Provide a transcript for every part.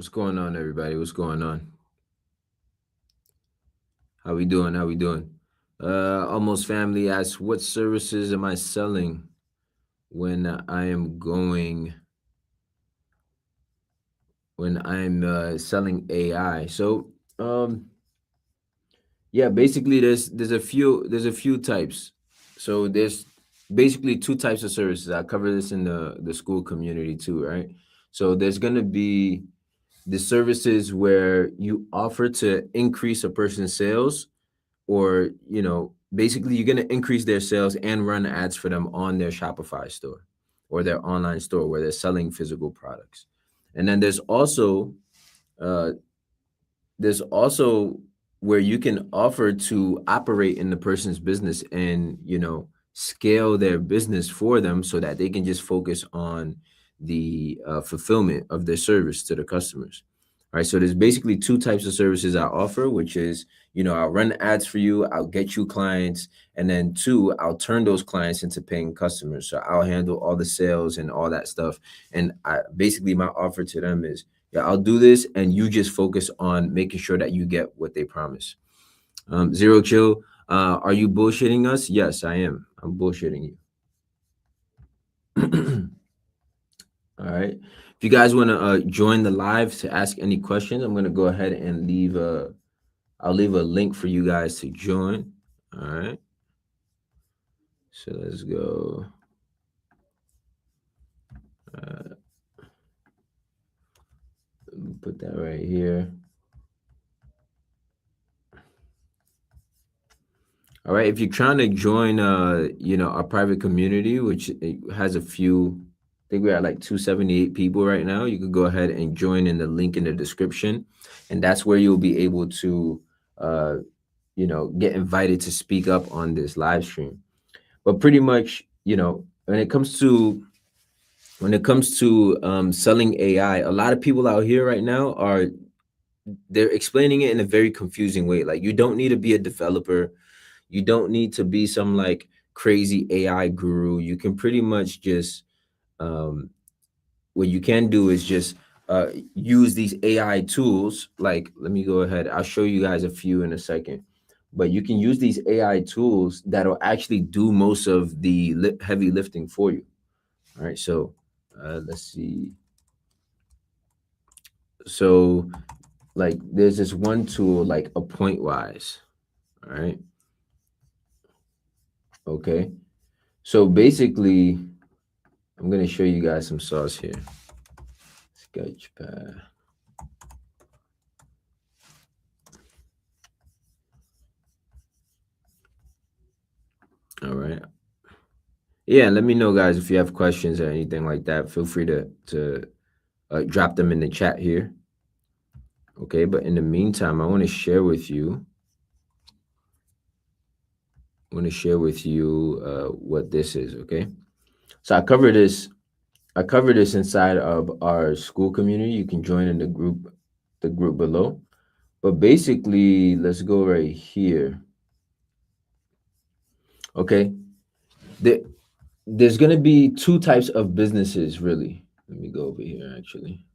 What's going on, everybody? What's going on? How we doing? How we doing? Almost family asks, what services am I selling when I am going when I'm selling AI? Um, yeah, basically, there's a few types. So there's basically two types of services. I cover this in the school community too, right? So there's gonna be the services where you offer to increase a person's sales, or basically you're going to increase their sales and run ads for them on their Shopify store or their online store where they're selling physical products. And then uh, there's also where you can offer to operate in the person's business and scale their business for them so that they can just focus on the fulfillment of their service to the customers. All right, so there's basically two types of services I offer, which is, I'll run ads for you, I'll get you clients, and then two, I'll turn those clients into paying customers. So I'll handle all the sales and all that stuff. And basically my offer to them is, yeah, I'll do this, and you just focus on making sure that you get what they promise. Zero Chill, are you bullshitting us? Yes, I am. I'm bullshitting you. All right. If you guys want to join the live to ask any questions, I'm going to go ahead and I'll leave a link for you guys to join. All right. So let's go. Uh, Put that right here. All right. If you're trying to join, our private community, which has a few, I think we're at like 278 people right now. You could go ahead and join in the link in the description, and that's where you'll be able to, uh, get invited to speak up on this live stream. But pretty much, when it comes to selling AI, a lot of people out here right now they're explaining it in a very confusing way. Like, you don't need to be a developer, you don't need to be some like crazy AI guru. You can pretty much just um, what you can do is just use these AI tools. Like, let me go ahead. I'll show you guys a few in a second. But you can use these AI tools that'll actually do most of the heavy lifting for you. All right. So let's see. So, like, there's this one tool, like a point wise. All right. Okay. So basically, I'm going to show you guys some sauce here. Sketchpad. All right. Yeah, let me know, guys, if you have questions or anything like that. Feel free to drop them in the chat here. Okay, but in the meantime, I want to share with you. What this is. Okay, so I cover this inside of our school community. You can join in the group below. But basically, let's go right here. Okay, there, there's gonna be two types of businesses, really. Let me go over here, actually.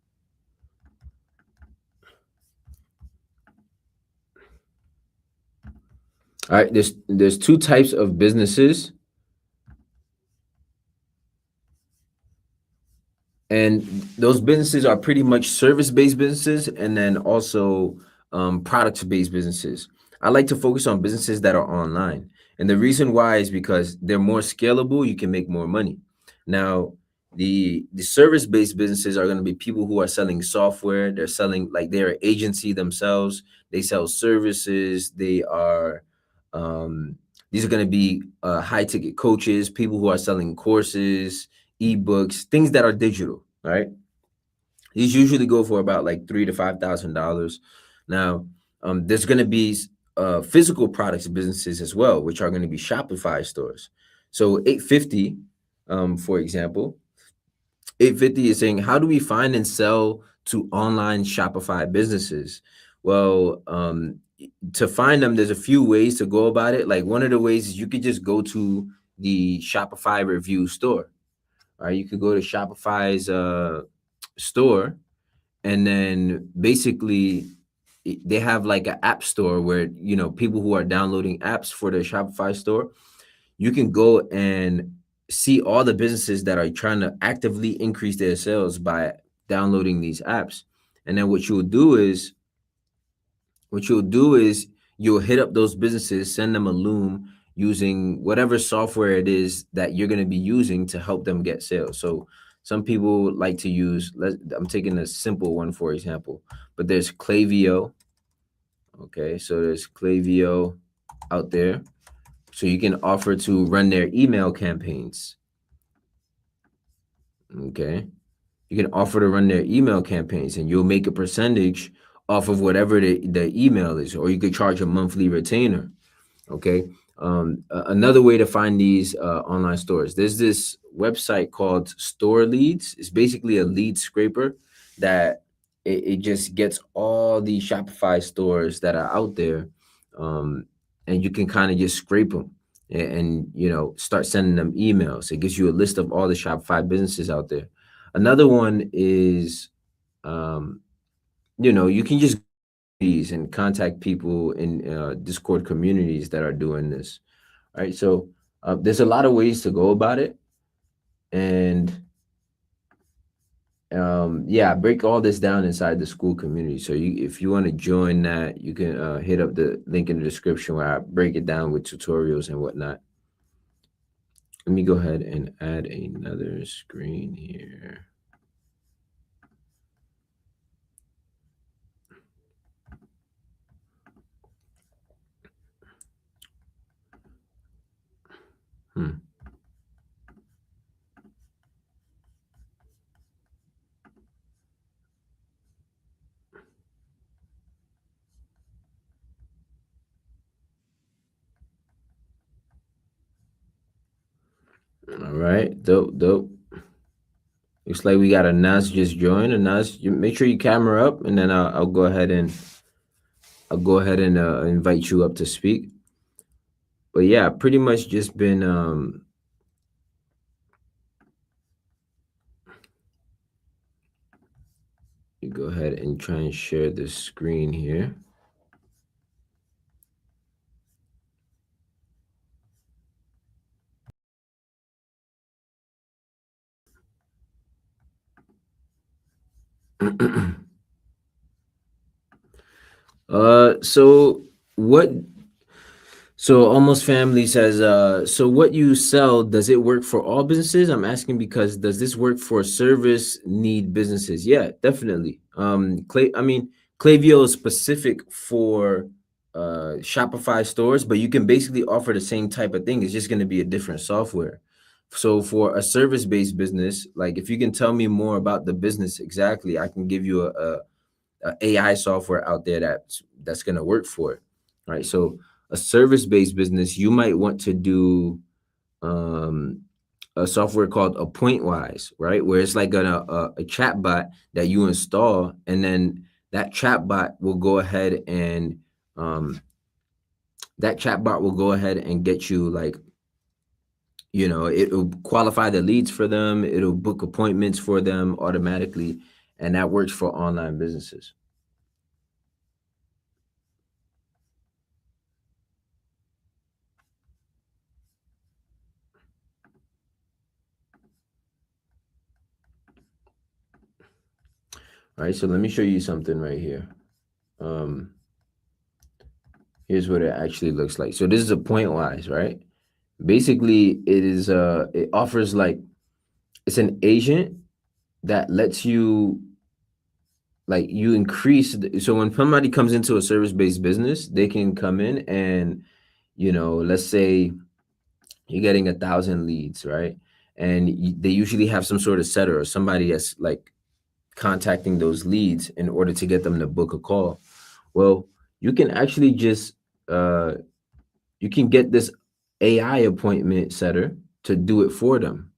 All right, there's two types of businesses, and those businesses are pretty much service-based businesses, and then also product-based businesses. I like to focus on businesses that are online, and the reason why is because they're more scalable. You can make more money. Now, the service-based businesses are going to be people who are selling software. They're selling, like, they're an agency themselves. They sell services. These are going to be high-ticket coaches, people who are selling courses, ebooks, things that are digital, right? These usually go for about like $3,000 to $5,000. Now, there's going to be physical products businesses as well, which are going to be Shopify stores. So 850, for example, 850 is saying, how do we find and sell to online Shopify businesses? Well, to find them, there's a few ways to go about it. Like, one of the ways is you could just go to the Shopify review store. Right, you could go to Shopify's store, and then basically they have like an app store where people who are downloading apps for their Shopify store, you can go and see all the businesses that are trying to actively increase their sales by downloading these apps. And then what you'll do is you'll hit up those businesses, send them a loom using whatever software it is that you're going to be using to help them get sales. So some people like to use, I'm taking a simple one for example, but there's Klaviyo. Okay, so there's Klaviyo out there. So you can offer to run their email campaigns. Okay, you can offer to run their email campaigns, and you'll make a percentage off of whatever the email is, or you could charge a monthly retainer. Okay. Another way to find these online stores, there's this website called Store Leads. It's basically a lead scraper that it just gets all the Shopify stores that are out there, um, and you can kind of just scrape them and start sending them emails. It gives you a list of all the Shopify businesses out there. Another one is, um, you can just these and contact people in Discord communities that are doing this. Right. So there's a lot of ways to go about it. And yeah, break all this down inside the school community. So if you want to join that, you can hit up the link in the description where I break it down with tutorials and whatnot. Let me go ahead and add another screen here. Hmm. All right. Dope, dope. Looks like we got a Nas just joined. A Nas, you make sure you camera up, and then I'll go ahead and invite you up to speak. But yeah, pretty much just been you go ahead and try and share the screen here. So what So almost family says, so what you sell, does it work for all businesses? I'm asking because does this work for service need businesses? Yeah, definitely. Klaviyo is specific for Shopify stores, but you can basically offer the same type of thing. It's just going to be a different software. So for a service-based business, like if you can tell me more about the business exactly, I can give you a AI software out there that's going to work for it. Right. So a service-based business, you might want to do um, a software called a Pointwise, right? Where it's like a chat bot that you install, and then that chat bot will go ahead and um, get you like, it'll qualify the leads for them. It'll book appointments for them automatically. And that works for online businesses. All right. So let me show you something right here. Um, Here's what it actually looks like. So this is a Pointwise, right? Basically, it offers like, it's an agent that lets you, like, you increase so when somebody comes into a service-based business, they can come in and, let's say you're getting 1,000 leads, right? And they usually have some sort of setter or somebody that's like contacting those leads in order to get them to book a call. Well, you can actually just uh you can get this AI appointment setter to do it for them.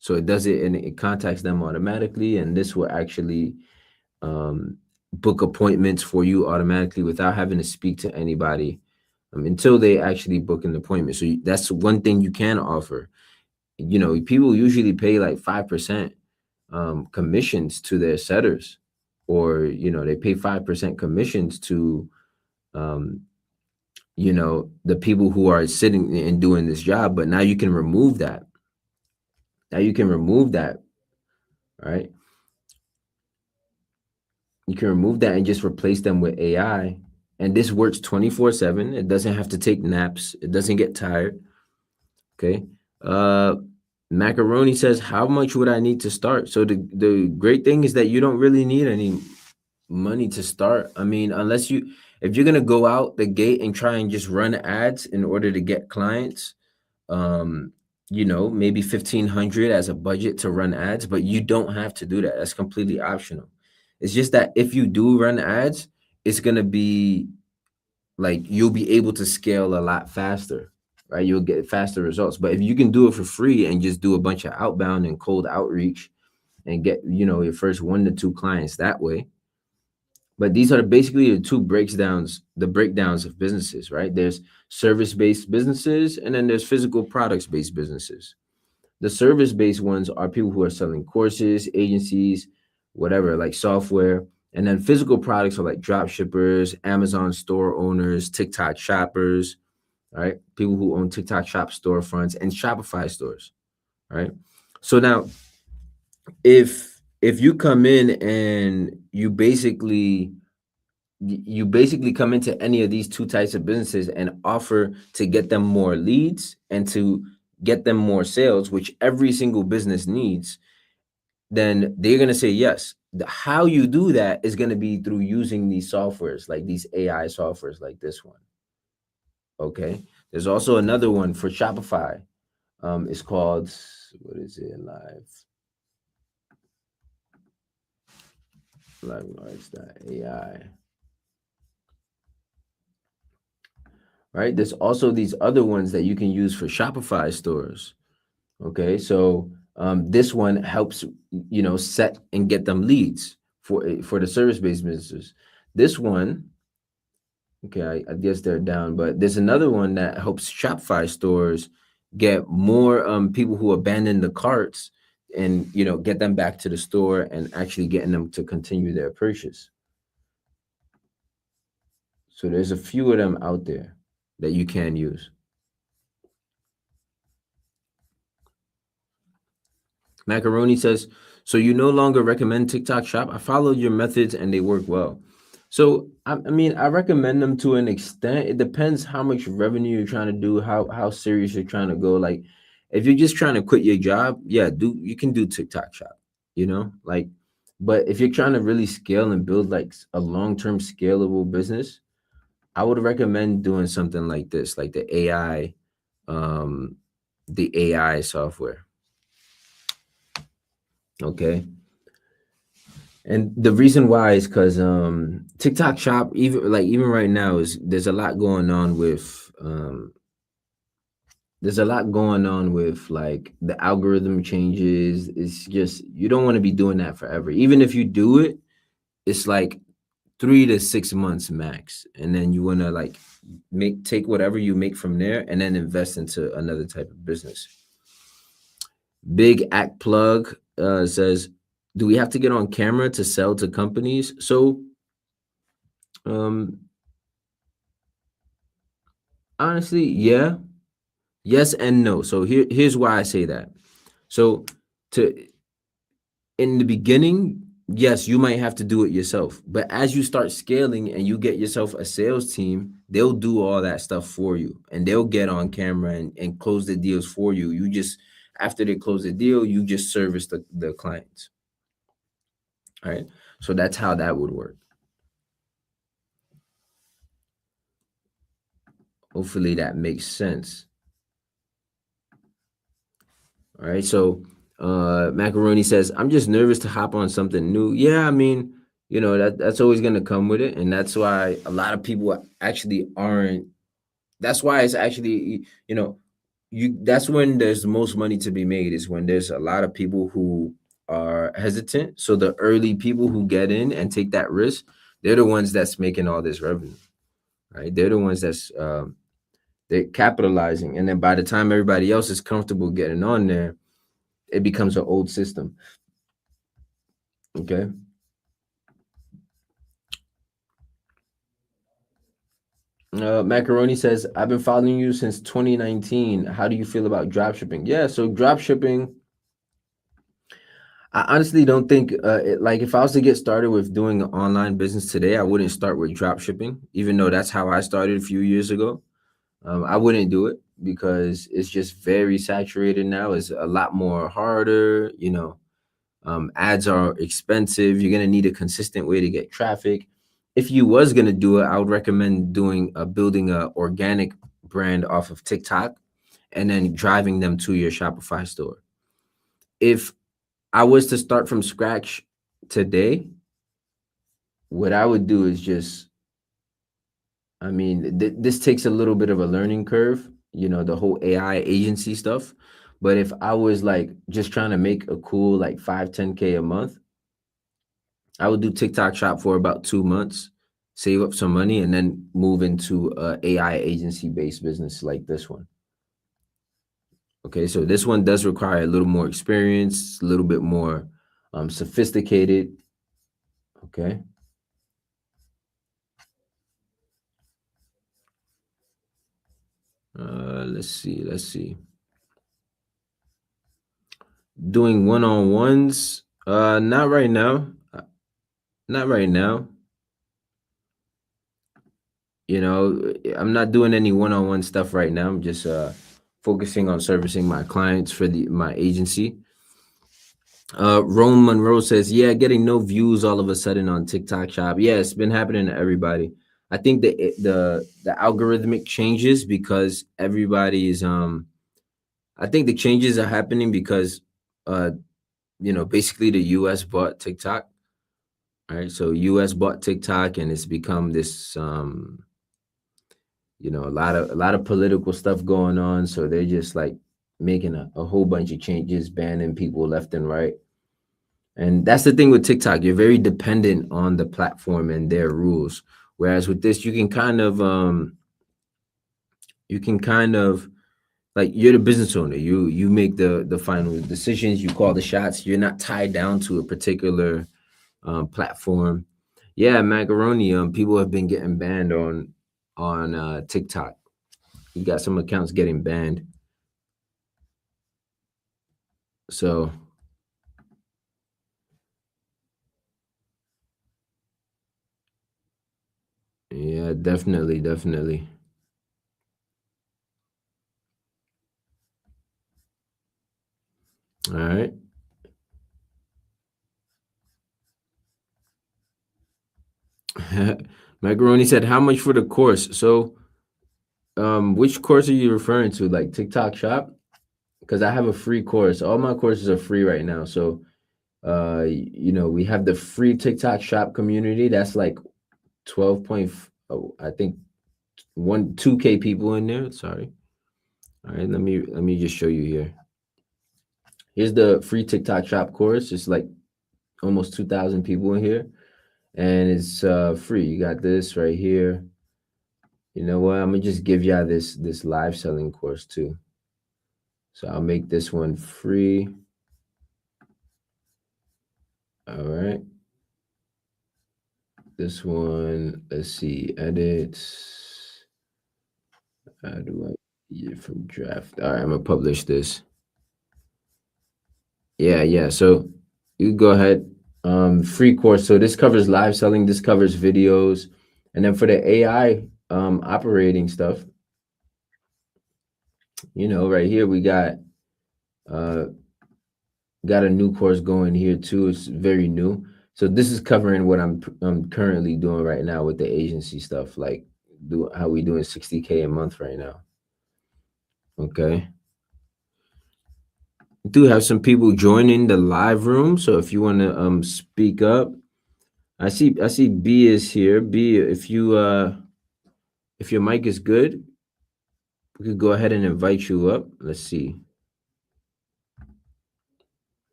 So it does it and it contacts them automatically, and this will actually um, book appointments for you automatically without having to speak to anybody until they actually book an appointment. So that's one thing you can offer. People usually pay like 5% commissions to their setters, or they pay 5% commissions to um, the people who are sitting and doing this job. But now you can remove that. Now you can remove that, right? You can remove that and just replace them with AI. And this works 24/7. It doesn't have to take naps. It doesn't get tired. Okay. Uh Macaroni says, how much would I need to start? So the great thing is that you don't really need any money to start. I mean, unless if you're gonna go out the gate and try and just run ads in order to get clients, um, maybe 1,500 as a budget to run ads, but you don't have to do that. That's completely optional. It's just that if you do run ads, it's gonna be like you'll be able to scale a lot faster, right? You'll get faster results. But if you can do it for free and just do a bunch of outbound and cold outreach and get, your first 1 to 2 clients that way. But these are basically the breakdowns of businesses, right? There's service-based businesses and then there's physical products-based businesses. The service-based ones are people who are selling courses, agencies, whatever, like software. And then physical products are like drop shippers, Amazon store owners, TikTok shoppers, right? People who own TikTok shop storefronts and Shopify stores, right? So now if you come in and you basically come into any of these two types of businesses and offer to get them more leads and to get them more sales, which every single business needs, then they're going to say yes. How you do that is going to be through using these softwares, like these AI softwares like this one. Okay. There's also another one for Shopify. It's called, what is it? AI. Right? There's also these other ones that you can use for Shopify stores. Okay, so this one helps set and get them leads for the service-based businesses. This one, okay, I guess they're down, but there's another one that helps Shopify stores get more people who abandon the carts and get them back to the store and actually getting them to continue their purchase. So there's a few of them out there that you can use. Macaroni says, so you no longer recommend TikTok Shop? I followed your methods and they work well. So I mean, I recommend them to an extent. It depends how much revenue you're trying to do, how serious you're trying to go. Like, if you're just trying to quit your job, yeah, you can do TikTok Shop, like. But if you're trying to really scale and build like a long-term scalable business, I would recommend doing something like this, like um, the AI software. Okay. And the reason why is because TikTok Shop, even right now, is there's a lot going on with like the algorithm changes. It's just you don't want to be doing that forever. Even if you do it, it's like 3 to 6 months max, and then you want to like take whatever you make from there and then invest into another type of business. Big Act Plug says, do we have to get on camera to sell to companies? So um honestly, yeah. Yes and no. So here's why I say that. So to in the beginning, yes, you might have to do it yourself. But as you start scaling and you get yourself a sales team, they'll do all that stuff for you and they'll get on camera and close the deals for you. You just after they close the deal, you just service the clients. All right. So that's how that would work. Hopefully that makes sense. All right. So Macaroni says, I'm just nervous to hop on something new. Yeah, I mean, that's always gonna come with it. And that's why a lot of people actually aren't. That's why it's actually, that's when there's the most money to be made, is when there's a lot of people who are hesitant. So the early people who get in and take that risk, they're the ones that's making all this revenue. Right. They're the ones they're capitalizing. And then by the time everybody else is comfortable getting on there, it becomes an old system. Okay. Macaroni says, "I've been following you since 2019. How do you feel about drop shipping?" Yeah, so drop shipping, I honestly don't think like if I was to get started with doing an online business today, I wouldn't start with drop shipping, even though that's how I started a few years ago. I wouldn't do it because it's just very saturated now. It's a lot more harder. Ads are expensive. You're gonna need a consistent way to get traffic. If you was gonna do it, I would recommend building a organic brand off of TikTok and then driving them to your Shopify store. If I was to start from scratch today, what I would do is just, I mean, this takes a little bit of a learning curve, the whole AI agency stuff. But if I was like just trying to make a cool like 5, 10K a month, I would do TikTok shop for about 2 months, save up some money, and then move into a AI agency based business like this one. Okay, so this one does require a little more experience, a little bit more sophisticated. Okay. Let's see. Doing one-on-ones. Not right now. Not right now. I'm not doing any one-on-one stuff right now. I'm just focusing on servicing my clients for the my agency. Rome Monroe says, "Yeah, getting no views all of a sudden on TikTok Shop. Yeah, it's been happening to everybody. I think the algorithmic changes because everybody's I think the changes are happening because uh basically the US bought TikTok, right? So US bought TikTok and it's become this a lot of political stuff going on. So they're just like making a whole bunch of changes, banning people left and right. And that's the thing with TikTok. You're very dependent on the platform and their rules. Whereas with this, you can kind of like you're the business owner. You make the final decisions, you call the shots. You're not tied down to a particular platform. Yeah, macaroni. People have been getting banned on TikTok. You got some accounts getting banned. So yeah, definitely, definitely. All right. Macaroni said, "How much for the course?" So, which course are you referring to? Like TikTok Shop? Because I have a free course. All my courses are free right now. So, we have the free TikTok Shop community. That's like 12 point, oh, I think 2K people in there. Sorry. All right, let me just show you here. Here's the free TikTok Shop course. It's like almost 2,000 people in here, and it's free. You got this right here. You know what? I'm gonna just give y'all this live selling course too. So I'll make this one free. All right. This one, let's see, edit. How do I yeah, from draft? All right, I'm gonna publish this. Yeah, yeah. So you go ahead. Free course. So this covers live selling, this covers videos, and then for the AI operating stuff, right here we uh got a new course going here too. It's very new. So this is covering what I'm currently doing right now with the agency stuff, like how we doing 60K a month right now. Okay. We do have some people joining the live room. So if you want to speak up, I see B is here. B, if your mic is good, we could go ahead and invite you up. Let's see.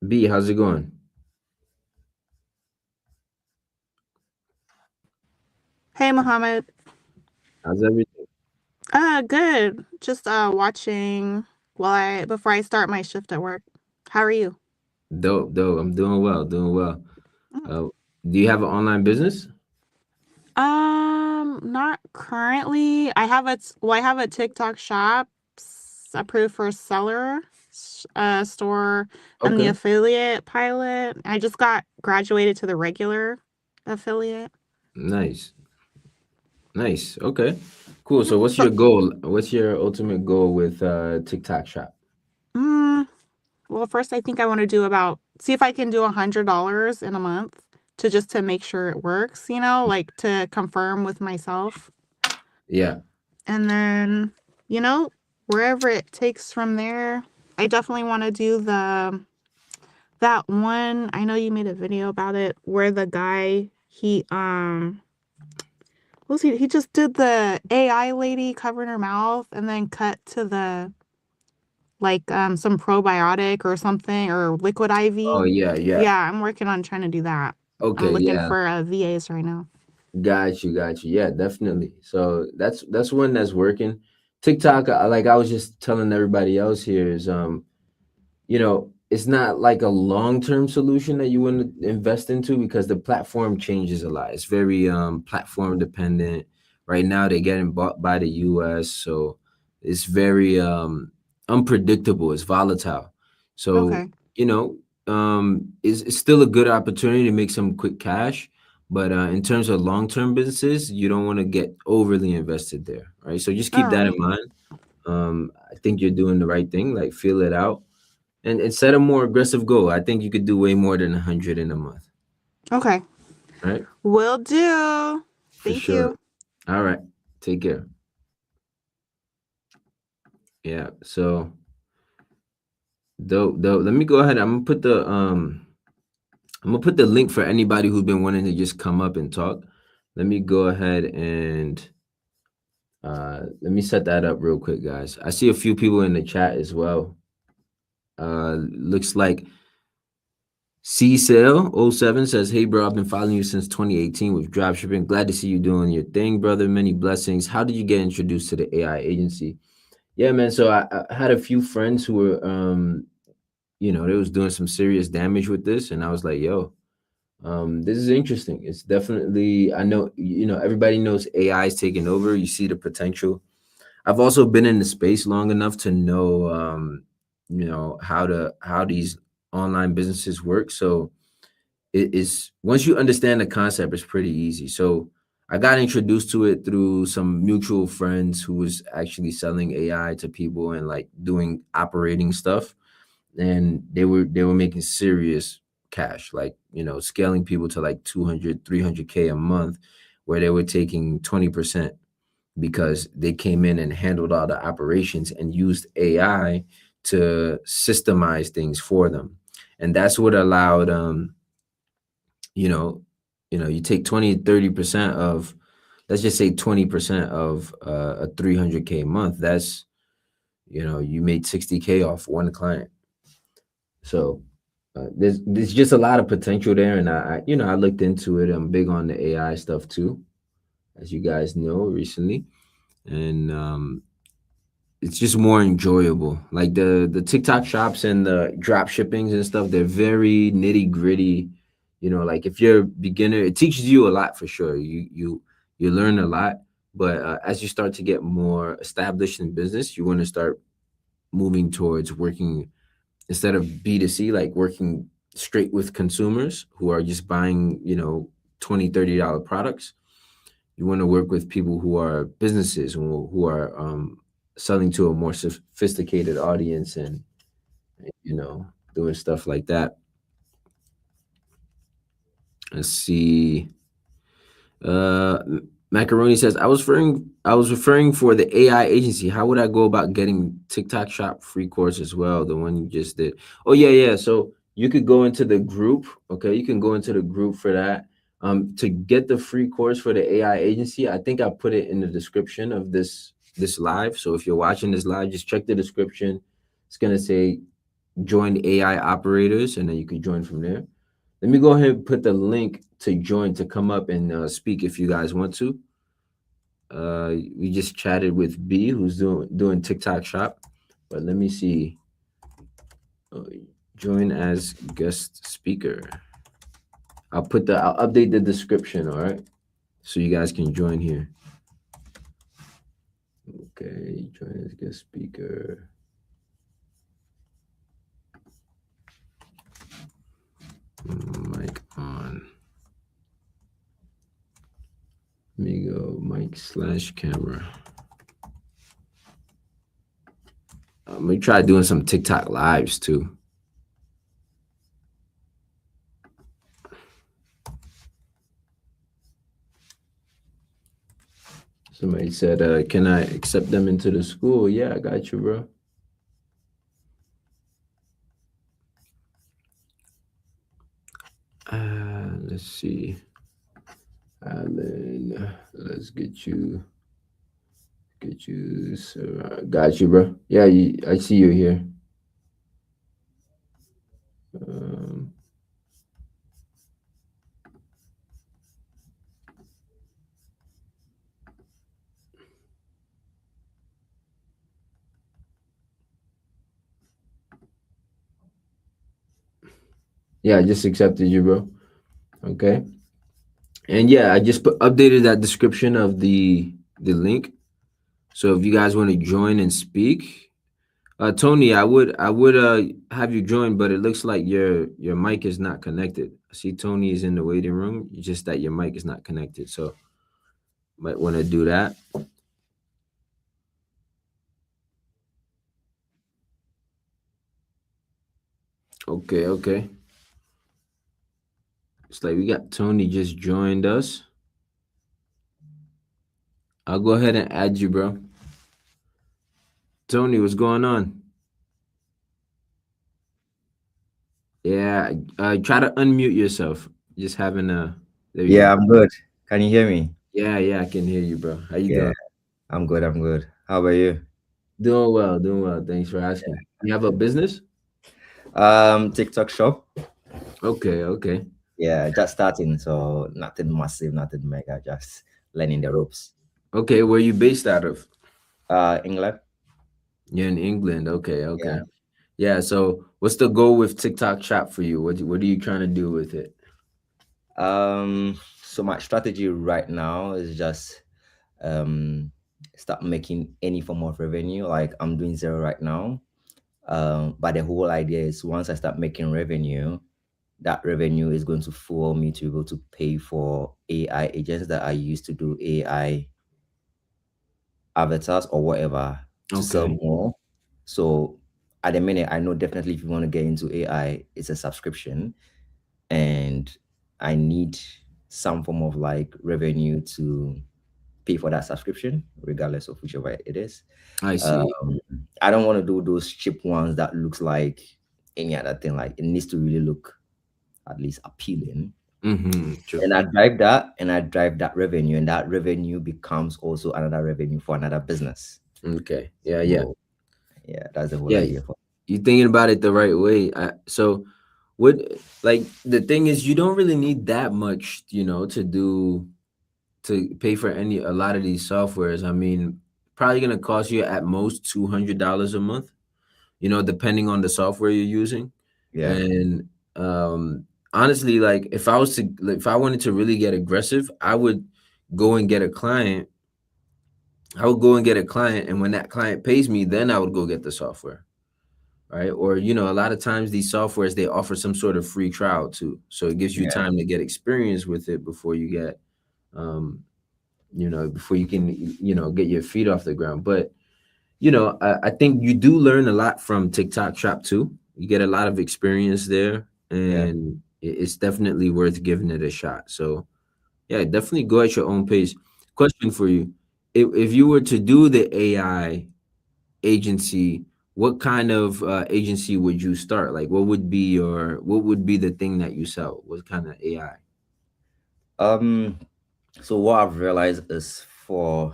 B, how's it going? Hey, Mohammed. How's everything? Good. Just watching while I before I start my shift at work. How are you? Dope, dope. I'm doing well, doing well. Mm. Uh, do you have an online business? not currently. I have a TikTok shop approved for seller store. I'm the Okay. affiliate pilot. I just got graduated to the regular affiliate. Nice. Nice. Okay. Cool. Yeah. So what's So, your goal? What's your ultimate goal with TikTok shop? mm, well, first I think I want to do about see if I can do $100 in a month to make sure it works. Like to confirm with myself, Yeah. and then you know wherever it takes from there. I definitely want to do the that one. I know you made a video about it where the guy what was he just did the AI lady covering her mouth and then cut to the like some probiotic or something or liquid Oh IV. yeah, yeah. Yeah, I'm working on trying to do that. I'm Okay, looking yeah. for VAs right now. Got you, got you. Yeah, definitely. So that's one that's working. TikTok, like I was just telling everybody else here, is it's not like a long-term solution that you want to invest into because the platform changes a lot. It's very platform dependent. Right now they're getting bought by the US, so it's very unpredictable, it's volatile. So, Okay. you know, it's still a good opportunity to make some quick cash, but in terms of long-term businesses, you don't want to get overly invested there, right? So just All keep that in right. mind. I think you're doing the right thing, like feel it out and set a more aggressive goal. I think you could do way more than 100 in a month, Okay. right? Will do. For Thank sure. you. All right. Take care. Yeah. So dope. Let me go ahead. I'm gonna put the link for anybody who's been wanting to just come up and talk. Let me go ahead and let me set that up real quick, guys. I see a few people in the chat as well. Looks like C Sale '07 says, "Hey bro, I've been following you since 2018 with dropshipping. Glad to see you doing your thing, brother. Many blessings. How did you get introduced to the AI agency?" Yeah, man. So I had a few friends who were, they was doing some serious damage with this, and I was like, "Yo, this is interesting. It's definitely. I know, everybody knows AI is taking over. You see the potential. I've also been in the space long enough to know, how these online businesses work. So it is once you understand the concept, it's pretty easy. So I got introduced to it through some mutual friends who was actually selling AI to people and like doing operating stuff. And they were making serious cash, like, scaling people to like 200, 300K a month, where they were taking 20% because they came in and handled all the operations and used AI to systemize things for them. And that's what allowed you know you take 20, 30% of, let's just say 20% of a 300K a month. That's, you made 60K off one client. So there's just a lot of potential there, and I looked into it. I'm big on the AI stuff too, as you guys know, recently. And it's just more enjoyable. Like the TikTok shops and the drop shippings and stuff, they're very nitty gritty. Like if you're a beginner, it teaches you a lot for sure. You learn a lot, but as you start to get more established in business, you want to start moving towards working instead of B2C, like working straight with consumers who are just buying, 20, $30 products. You want to work with people who are businesses who are selling to a more sophisticated audience and doing stuff like that. Let's see. Macaroni says, I was referring for the AI agency. How would I go about getting TikTok shop free course as well, the one you just did? Oh yeah, yeah. So you could go into the group. Okay, you can go into the group for that. To get the free course for the AI agency, I think I put it in the description of this live. So if you're watching this live, just check the description. It's gonna say join AI operators, and then you could join from there. Let me go ahead and put the link to join to come up and speak if you guys want to. We just chatted with B, who's doing TikTok shop, but let me see. Uh, Join as guest speaker. I'll update the description. All right, so you guys can join here. Okay, join as guest speaker. Mic on. Let me go mic slash camera. Let me try doing some TikTok lives too. Somebody said, "Can I accept them into the school?" Yeah, I got you, bro. Let's see, Alan. Let's get you. Got you, bro. Yeah, I see you here. Um, yeah, I just accepted you, bro. Okay, and yeah, I just updated that description of the link. So if you guys want to join and speak, Tony, I would have you join, but it looks like your mic is not connected. I see Tony is in the waiting room. It's just that your mic is not connected, so might want to do that. Okay, okay. It's like we got Tony just joined us. I'll go ahead and add you, bro. Tony, what's going on? Yeah, try to unmute yourself. Just having a. There you Yeah, go. I'm good. Can you hear me? Yeah, yeah, I can hear you, bro. How you Yeah, doing? I'm good. I'm good. How about you? Doing well, doing well. Thanks for asking. You have a business? TikTok shop. Okay, okay. Yeah, just starting, so nothing massive, nothing mega, just learning the ropes. Okay, where you based out of? England. You're in England. Okay, Yeah. okay. Yeah, so what's the goal with TikTok Shop for you? What are you trying to do with it? So my strategy right now is just um start making any form of revenue. Like I'm doing zero right now. But the whole idea is once I start making revenue, that revenue is going to fuel me to be able to pay for AI agents that I use to do AI avatars or whatever to sell Okay, more. So at the minute, I know definitely if you want to get into AI, it's a subscription, and I need some form of like revenue to pay for that subscription, regardless of whichever it is. I see. Um, I don't want to do those cheap ones that looks like any other thing. Like it needs to really look at least appealing. Mm-hmm. True. And I drive that revenue, and that revenue becomes also another revenue for another business. Okay. Yeah, yeah. So yeah, that's the whole Yeah, idea for. you're thinking about it the right way. So what like the thing is you don't really need that much, to pay for a lot of these softwares. I mean, probably gonna cost you at most $200 a month, depending on the software you're using. Yeah, And honestly, like if I wanted to really get aggressive, go and get a client. I would go and get a client, and when that client pays me, then I would go get the software, right? Or a lot of times these softwares they offer some sort of free trial too, so it gives you yeah, time to get experience with it before you get, um, before you can, get your feet off the ground. But I think you do learn a lot from TikTok Shop too. You get a lot of experience there, yeah, and it's definitely worth giving it a shot. So yeah, definitely go at your own pace. Question for you: if you were to do the AI agency, what kind of agency would you start? Like, what would be the thing that you sell? What kind of AI? um so what I've realized is for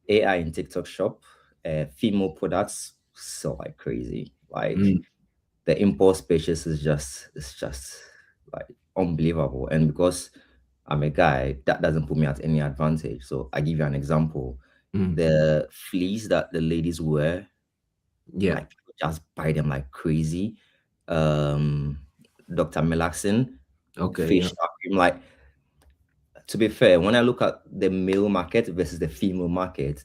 AI in TikTok shop, female products sell like crazy. Like Mm, the impulse purchase is just like unbelievable. And because I'm a guy, that doesn't put me at any advantage. So I give you an example. mm, The fleece that the ladies wear, yeah. like people just buy them like crazy. Um, Dr. Melaxin Okay. Yeah. facial cream, like to be fair, when I look at the male market versus the female market,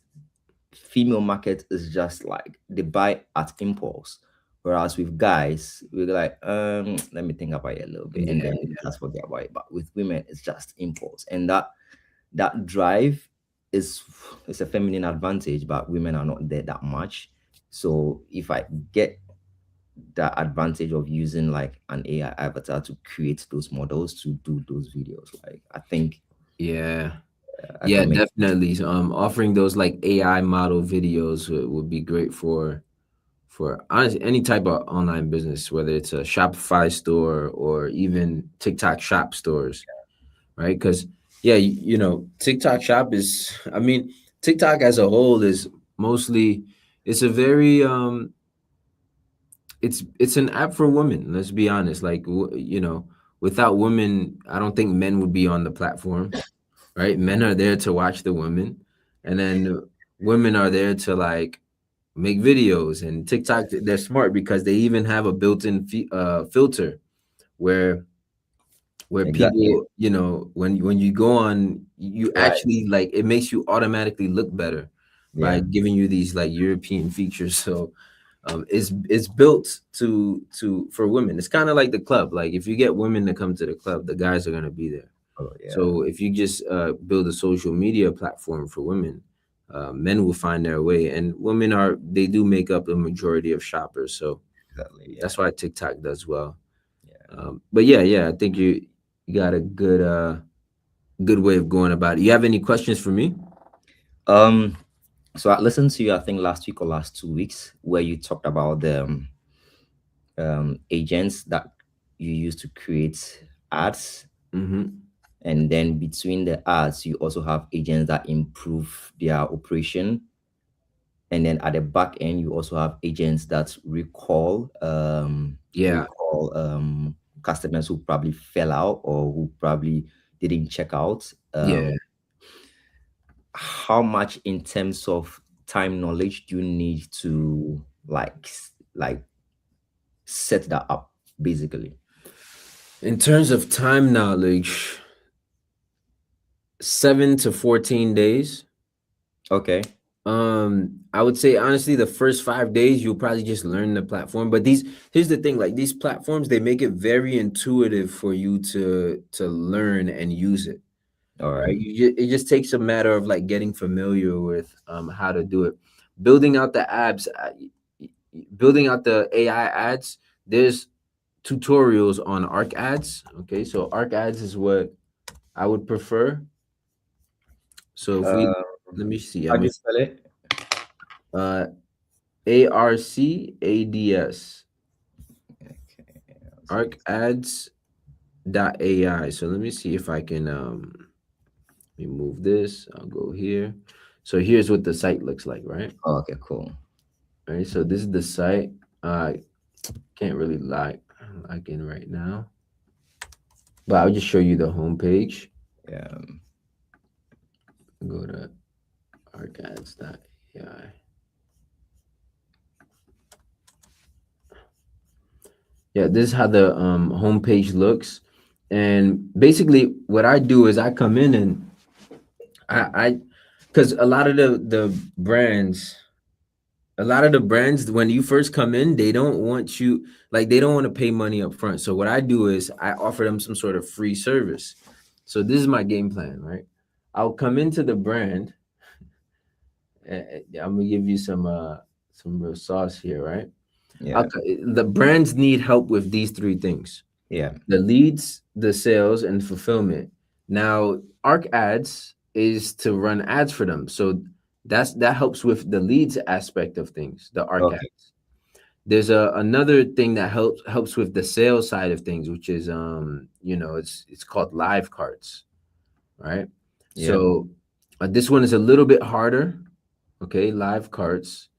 female market is just like they buy at impulse. Whereas with guys, we're like, let me think about it a little bit, and Yeah, then we just forget about it. But with women, it's just impulse, and that drive is a feminine advantage, but women are not there that much. So if I get the advantage of using like an AI avatar to create those models to do those videos, like I think yeah, I yeah, can make. definitely. Offering those like AI model videos would be great for honestly any type of online business, whether it's a Shopify store or even TikTok shop stores, right? Because yeah, TikTok shop is, I mean, TikTok as a whole is mostly, it's a very it's an app for women. Let's be honest. Like without women, I don't think men would be on the platform, right? Men are there to watch the women, and then women are there to like make videos. And TikTok, they're smart because they even have a built-in filter where Exactly. people, when you go on, you Right. actually like, it makes you automatically look better by Yeah. giving you these like European features. So it's built to for women. It's kind of like the club. Like if you get women to come to the club, the guys are gonna be there. Oh yeah. So if you just build a social media platform for women, men will find their way, and women they do make up the majority of shoppers. So Exactly. that's Yeah. why TikTok does well. Yeah. But yeah, I think you got a good way of going about it. You have any questions for me? Um. So I listened to you, I think last week or last 2 weeks, where you talked about the agents that you use to create ads, Mm-hmm. and then between the ads, you also have agents that improve their operation, and then at the back end, you also have agents that Yeah, recall customers who probably fell out or who probably didn't check out. yeah. How much in terms of time knowledge do you need to like set that up basically? In terms of time knowledge, 7 to 14 days. Okay. I would say honestly, the first 5 days you'll probably just learn the platform. But here's the thing: like these platforms, they make it very intuitive for you to learn and use it. All Right? right. It just takes a matter of like getting familiar with how to do it, building out the apps, building out the AI ads. There's tutorials on Arc Ads. Okay, so Arc Ads is what I would prefer. So if we uh, let me see, how do you spell it? uh ARCADS, Okay. arcads.ai. So let me see if I can let me move this. I'll go here. So here's what the site looks like, right? Oh, okay, cool. All right, so this is the site. Can't really like in right now, but I'll just show you the homepage. Yeah. Go to arcads.ai. Yeah, this is how the homepage looks. And basically what I do is I come in and I because a lot of the brands when you first come in, they don't want you, like they don't want to pay money up front. So what I do is I offer them some sort of free service. So this is my game plan, right? I'll come into the brand. I'm gonna give you some real sauce here, right? Yeah. The brands need help with these three things: Yeah. the leads, the sales, and fulfillment. Now, Arc Ads is to run ads for them. So that helps with the leads aspect of things, the Arc Okay. Ads. There's another thing that helps with the sales side of things, which is it's called live carts, right? Yeah. So this one is a little bit harder. Okay, live carts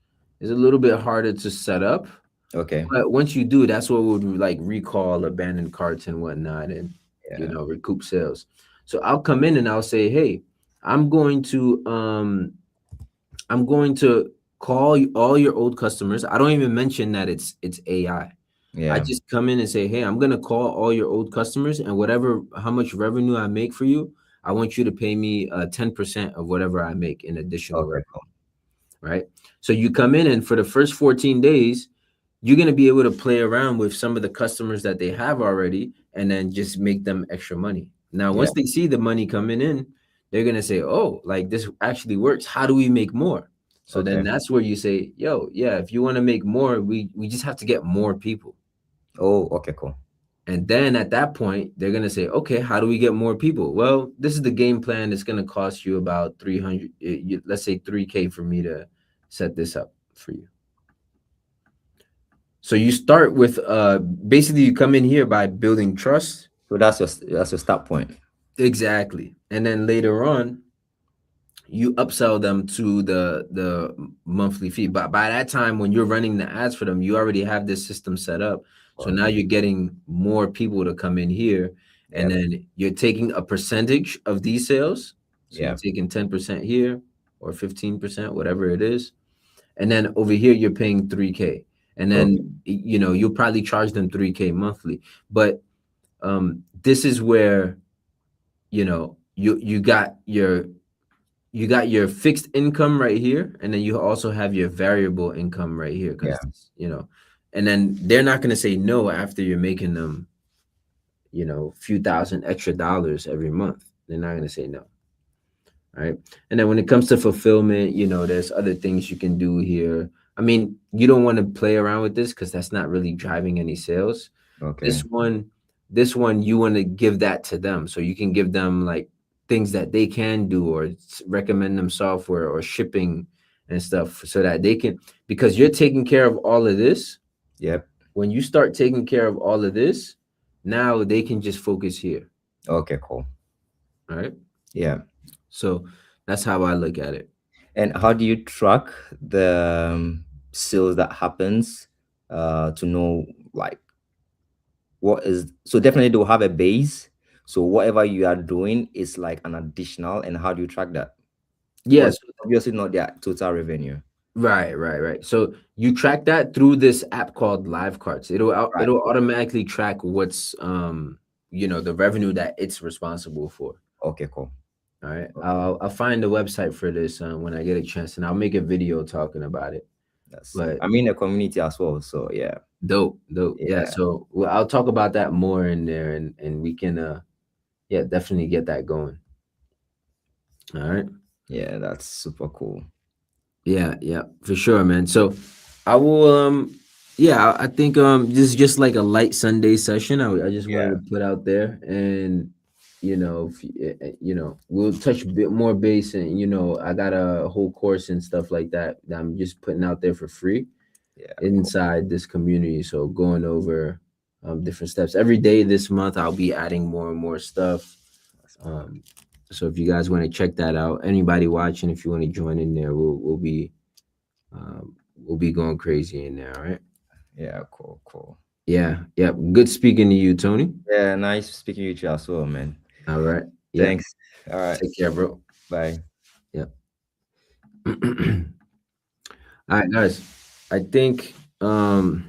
is a little bit harder to set up, Okay. but once you do, that's what would like recall abandoned carts and whatnot, and Yeah. recoup sales. So I'll come in and I'll say, hey, I'm going to call all your old customers. I don't even mention that it's AI. I Yeah. just come in and say, hey, I'm gonna call all your old customers, and whatever how much revenue I make for you, I want you to pay me 10% of whatever I make in additional Okay, revenue. cool. right? So you come in, and for the first 14 days, you're going to be able to play around with some of the customers that they have already and then just make them extra money. Now, Yeah. once they see the money coming in, they're going to say, oh, like this actually works. How do we make more? So then Okay. that's where you say, yo, yeah, if you want to make more, we just have to get more people. Oh, okay, cool. And then at that point, they're going to say, okay, how do we get more people? Well, this is the game plan. It's going to cost you about 300, let's say 3K for me to set this up for you. So you start with basically you come in here by building trust. So that's your start point. Exactly. And then later on, you upsell them to the monthly fee. But by that time, when you're running the ads for them, you already have this system set up. So now Okay. you're getting more people to come in here, and Yep. then you're taking a percentage of these sales. So you're Yep. taking 10% here or 15%, whatever it is. And then over here you're paying 3K. And Okay. then you'll probably charge them 3K monthly. But this is where you got your fixed income right here, and then you also have your variable income right here, Yeah. because and then they're not going to say no after you're making them few thousand extra dollars every month. They're not going to say no. Right. And then when it comes to fulfillment, there's other things you can do here. I mean, you don't want to play around with this because that's not really driving any sales. Okay. This one you want to give that to them, so you can give them like things that they can do, or recommend them software or shipping and stuff, so that they can, because you're taking care of all of this. Yep. When you start taking care of all of this, now they can just focus here. Okay, cool. All right. Yeah. So that's how I look at it. And how do you track the sales that happens to know like what is, so definitely they'll have a base. So whatever you are doing is like an additional, and how do you track that? Because Yes. obviously not their total revenue. Right. So you track that through this app called Live Carts. Right. It'll automatically track what's the revenue that it's responsible for. Okay, cool. All right. Okay. I'll find the website for this when I get a chance, and I'll make a video talking about it. That's But I'm in a community as well. So yeah. dope. Yeah. Yeah. So I'll talk about that more in there, and we can yeah, definitely get that going. All right. Yeah, that's super cool. Yeah, for sure, man. So I will yeah, I think this is just like a light Sunday session. I just wanted Yeah. to put out there, and we'll touch a bit more base, and I got a whole course and stuff like that I'm just putting out there for free Yeah. Cool. inside this community. So going over different steps every day this month, I'll be adding more and more stuff. That's cool. So if you guys want to check that out, anybody watching, if you want to join in there, we'll be going crazy in there. All right. Yeah, cool. Yeah. Good speaking to you, Tony. Yeah, nice speaking with you as well, man. All right. Yeah. Thanks. All right. Take care, bro. Bye. Yep. All right, guys. I think I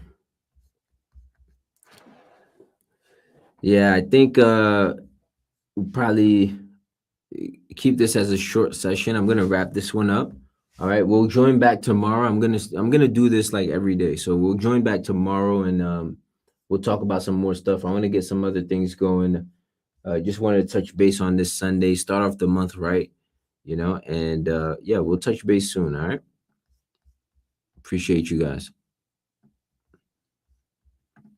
think we'll probably keep this as a short session. I'm gonna wrap this one up. All right, we'll join back tomorrow. I'm gonna do this like every day. So we'll join back tomorrow, and we'll talk about some more stuff. I want to get some other things going. Just wanted to touch base on this Sunday, start off the month right, and yeah, we'll touch base soon. All right. Appreciate you guys.